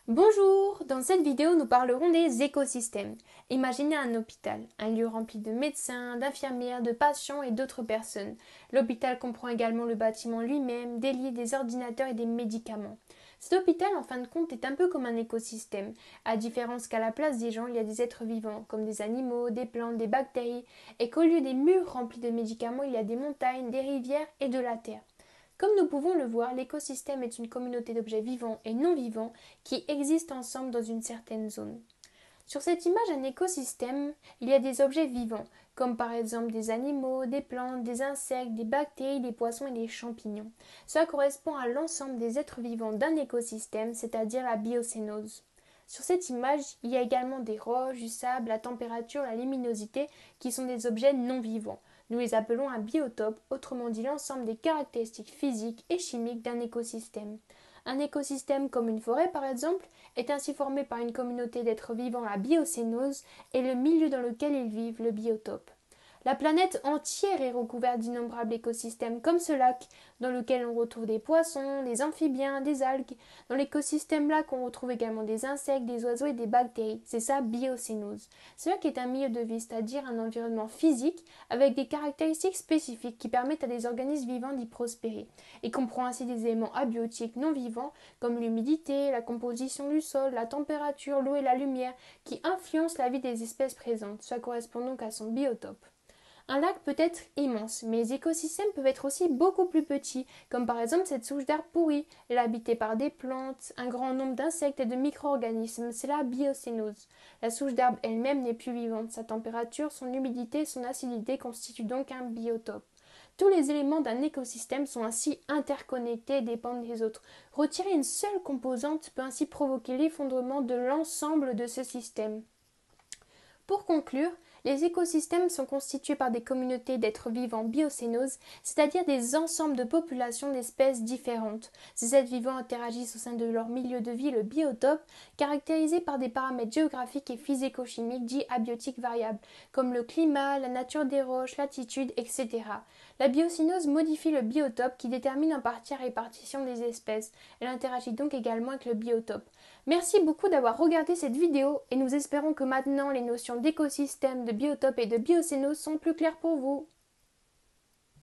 Bonjour, dans cette vidéo nous parlerons des écosystèmes. Imaginez un hôpital, un lieu rempli de médecins, d'infirmières, de patients et d'autres personnes. L'hôpital comprend également le bâtiment lui-même, des lits, des ordinateurs et des médicaments. Cet hôpital en fin de compte est un peu comme un écosystème, à différence qu'à la place des gens il y a des êtres vivants, comme des animaux, des plantes, des bactéries, et qu'au lieu des murs remplis de médicaments il y a des montagnes, des rivières et de la terre. Comme nous pouvons le voir, l'écosystème est une communauté d'objets vivants et non vivants qui existent ensemble dans une certaine zone. Sur cette image, un écosystème, il y a des objets vivants, comme par exemple des animaux, des plantes, des insectes, des bactéries, des poissons et des champignons. Cela correspond à l'ensemble des êtres vivants d'un écosystème, c'est-à-dire la biocénose. Sur cette image, il y a également des roches, du sable, la température, la luminosité, qui sont des objets non vivants. Nous les appelons un biotope, autrement dit l'ensemble des caractéristiques physiques et chimiques d'un écosystème. Un écosystème comme une forêt par exemple est ainsi formé par une communauté d'êtres vivants, la biocénose, et le milieu dans lequel ils vivent, le biotope. La planète entière est recouverte d'innombrables écosystèmes comme ce lac dans lequel on retrouve des poissons, des amphibiens, des algues. Dans l'écosystème lac, on retrouve également des insectes, des oiseaux et des bactéries. C'est ça, biocénose. Ce lac est un milieu de vie, c'est-à-dire un environnement physique avec des caractéristiques spécifiques qui permettent à des organismes vivants d'y prospérer. Il comprend ainsi des éléments abiotiques non vivants comme l'humidité, la composition du sol, la température, l'eau et la lumière qui influencent la vie des espèces présentes. Cela correspond donc à son biotope. Un lac peut être immense, mais les écosystèmes peuvent être aussi beaucoup plus petits, comme par exemple cette souche d'arbre pourri. Elle est habitée par des plantes, un grand nombre d'insectes et de micro-organismes. C'est la biocénose. La souche d'arbre elle-même n'est plus vivante. Sa température, son humidité, son acidité constituent donc un biotope. Tous les éléments d'un écosystème sont ainsi interconnectés et dépendent des autres. Retirer une seule composante peut ainsi provoquer l'effondrement de l'ensemble de ce système. Pour conclure, les écosystèmes sont constitués par des communautés d'êtres vivants biocénoses, c'est-à-dire des ensembles de populations d'espèces différentes. Ces êtres vivants interagissent au sein de leur milieu de vie, le biotope, caractérisé par des paramètres géographiques et physico-chimiques dits abiotiques variables, comme le climat, la nature des roches, l'altitude, etc. La biocénose modifie le biotope qui détermine en partie la répartition des espèces. Elle interagit donc également avec le biotope. Merci beaucoup d'avoir regardé cette vidéo et nous espérons que maintenant les notions d'écosystème, de biotope et de biocénose sont plus claires pour vous.